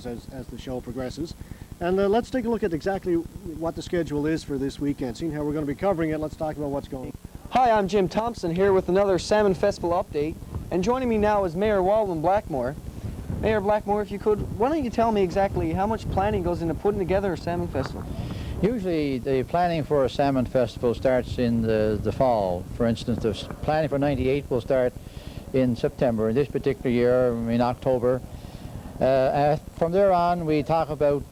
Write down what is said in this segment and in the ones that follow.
as the show progresses. And let's take a look at exactly what the schedule is for this weekend. Seeing how we're going to be covering it, let's talk about what's going on. Hi, I'm Jim Thompson here with another Salmon Festival update. And joining me now is Mayor Walwin Blackmore. Mayor Blackmore, if you could, why don't you tell me exactly how much planning goes into putting together a Salmon Festival? Usually the planning for a Salmon Festival starts in the fall. For instance, the planning for 98 will start in September. In this particular year, in October. From there on, we talk about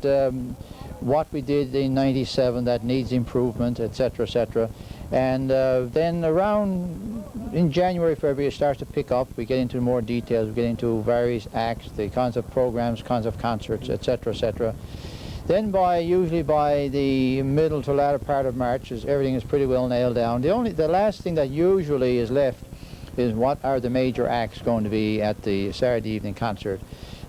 what we did in 97 that needs improvement, etc., etc. And then around in January, February, it starts to pick up. We get into more details. We get into various acts, the kinds of programs, kinds of concerts, etc., etc. Then usually by the middle to latter part of March, everything is pretty well nailed down. The last thing that usually is left is what are the major acts going to be at the Saturday evening concert.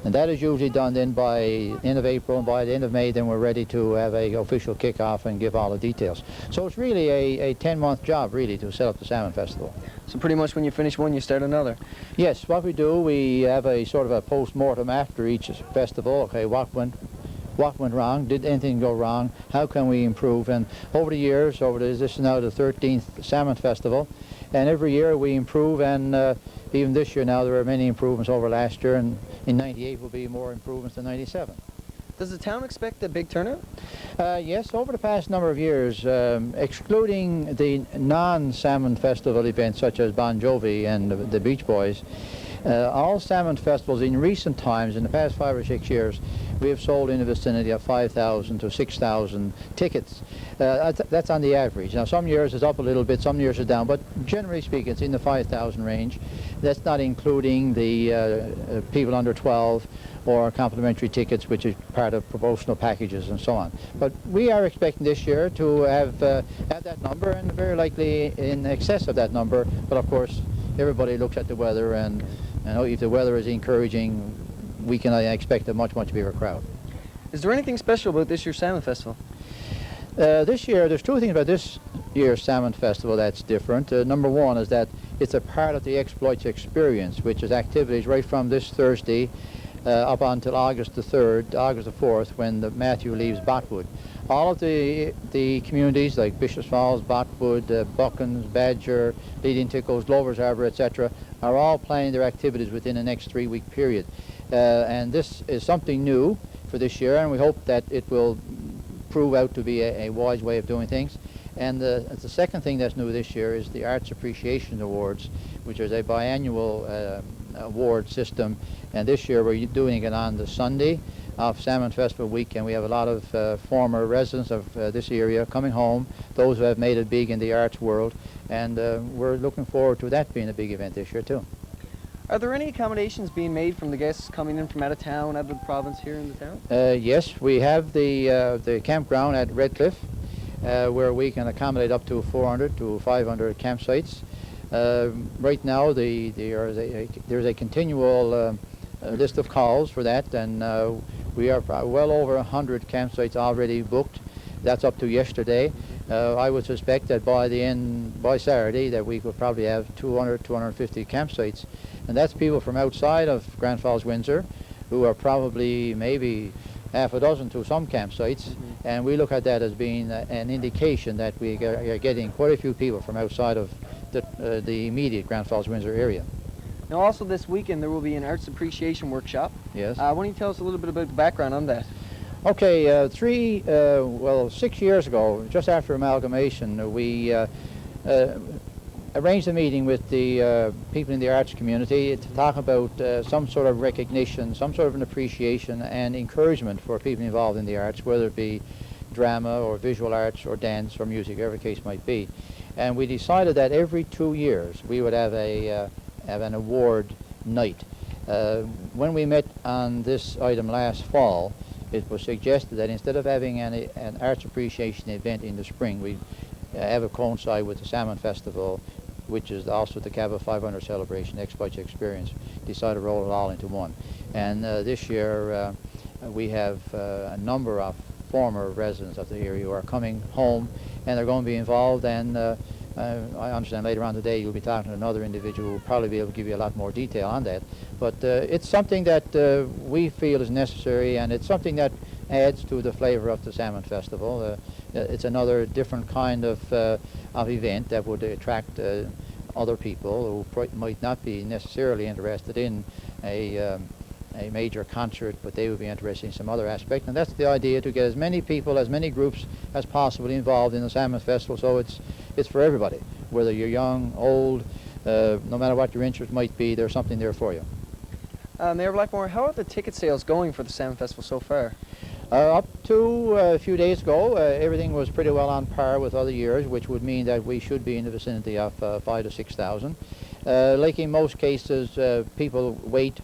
And that is usually done then by the end of April, and by the end of May then we're ready to have an official kickoff and give all the details. So it's really a 10-month job really to set up the Salmon Festival. So pretty much when you finish one, you start another? Yes, what we do, we have a sort of a post-mortem after each festival. Okay, what went wrong? Did anything go wrong? How can we improve? And over the years, this is now the 13th Salmon Festival, and every year we improve, and even this year now there are many improvements over last year, and in 98 will be more improvements than 97. Does the town expect a big turnout? Yes, over the past number of years, excluding the non-Salmon Festival events such as Bon Jovi and the Beach Boys, all Salmon Festivals in recent times, in the past 5 or 6 years, we have sold in the vicinity of 5,000 to 6,000 tickets. That's on the average. Now some years it's up a little bit, some years it's down, but generally speaking it's in the 5,000 range. That's not including the people under 12 or complimentary tickets, which is part of promotional packages and so on. But we are expecting this year to have that number, and very likely in excess of that number. But of course everybody looks at the weather, and if the weather is encouraging, we can expect a much, much bigger crowd. Is there anything special about this year's Salmon Festival? This year, there's two things about this year's Salmon Festival that's different. Number one is that it's a part of the Exploits Experience, which is activities right from this Thursday up until August the 3rd, August the 4th, when the Matthew leaves Botwood. All of the communities like Bishops Falls, Botwood, Buckens, Badger, Leading Tickles, Glover's Harbour, etc., are all planning their activities within the next 3-week period. And this is something new for this year, and we hope that it will prove out to be a wise way of doing things. And the second thing that's new this year is the Arts Appreciation Awards, which is a biannual award system. And this year we're doing it on the Sunday of Salmon Festival week, and we have a lot of former residents of this area coming home, those who have made it big in the arts world, and we're looking forward to that being a big event this year too. Are there any accommodations being made from the guests coming in from out of town, out of the province here in the town? Yes, we have the campground at Redcliffe, where we can accommodate up to 400 to 500 campsites. Right now there's a continual list of calls for that, and we are well over 100 campsites already booked. That's up to yesterday. I would suspect that by Saturday that we could probably have 200, 250 campsites. And that's people from outside of Grand Falls-Windsor who are probably maybe half a dozen to some campsites. And we look at that as being an indication that we are getting quite a few people from outside of the immediate Grand Falls-Windsor area. Now also this weekend there will be an Arts Appreciation Workshop. Yes. Why don't you tell us a little bit about the background on that? Okay, 6 years ago, just after amalgamation, we arranged a meeting with the people in the arts community to talk about some sort of recognition, some sort of an appreciation and encouragement for people involved in the arts, whether it be drama or visual arts or dance or music, whatever the case might be. And we decided that every 2 years we would have an award night. When we met on this item last fall, it was suggested that instead of having an arts appreciation event in the spring, we have it coincide with the Salmon Festival, which is also the Cava 500 celebration, Exploits Experience. Decided to roll it all into one. And this year we have a number of former residents of the area who are coming home, and they're going to be involved, and I understand later on today you'll be talking to another individual who will probably be able to give you a lot more detail on that. But it's something that we feel is necessary, and it's something that adds to the flavor of the Salmon Festival. It's another different kind of event that would attract other people who might not be necessarily interested in a major concert, but they would be interested in some other aspect. And that's the idea, to get as many people, as many groups as possible involved in the Salmon Festival, so it's for everybody. Whether you're young, old, no matter what your interest might be, there's something there for you. Mayor Blackmore, how are the ticket sales going for the Salmon Festival so far? Up to a few days ago, everything was pretty well on par with other years, which would mean that we should be in the vicinity of 5,000 to 6,000. Like in most cases, people wait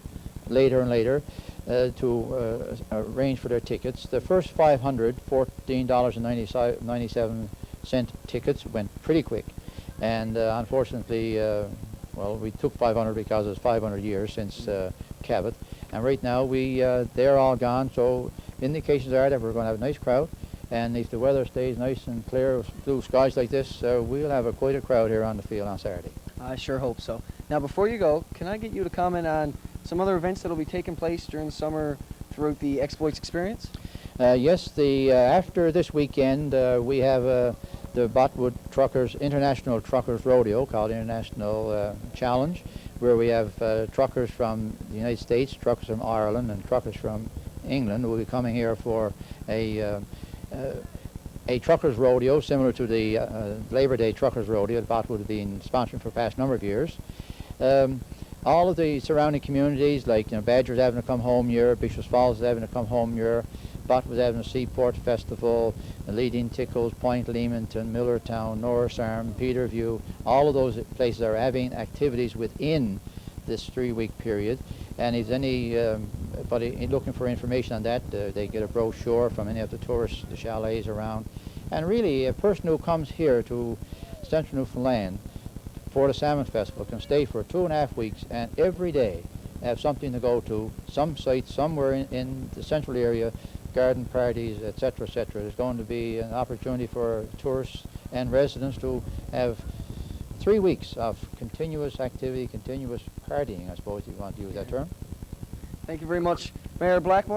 later and later to arrange for their tickets. The first 500 $14.97 tickets went pretty quick, and unfortunately, well, we took 500 because it's 500 years since Cabot, and right now they're all gone. So indications are that we're going to have a nice crowd, and if the weather stays nice and clear, blue skies like this, we'll have quite a crowd here on the field on Saturday. I sure hope so. Now, before you go, can I get you to comment on some other events that will be taking place during the summer throughout the Exploits experience? Yes, after this weekend, we have the Botwood International Truckers Rodeo, called International Challenge, where we have truckers from the United States, truckers from Ireland, and truckers from England who will be coming here for a truckers rodeo similar to the Labor Day truckers rodeo that Botwood has been sponsoring for the past number of years. All of the surrounding communities, like Badger's having to come home here, Bishops Falls is having to come home here, Botwood's having a Seaport Festival, Leading Tickles, Point Leamington, Millertown, Norris Arm, Peterview. All of those places are having activities within this 3-week period. And if anybody looking for information on that, they get a brochure from any of the tourists, the chalets around. And really, a person who comes here to Central Newfoundland for the Salmon Festival can stay for 2.5 weeks, and every day have something to go to, some site somewhere in the central area, garden parties, etc., etc. There's going to be an opportunity for tourists and residents to have 3 weeks of continuous activity, continuous partying, I suppose you want to use that term. Thank you very much, Mayor Blackmore.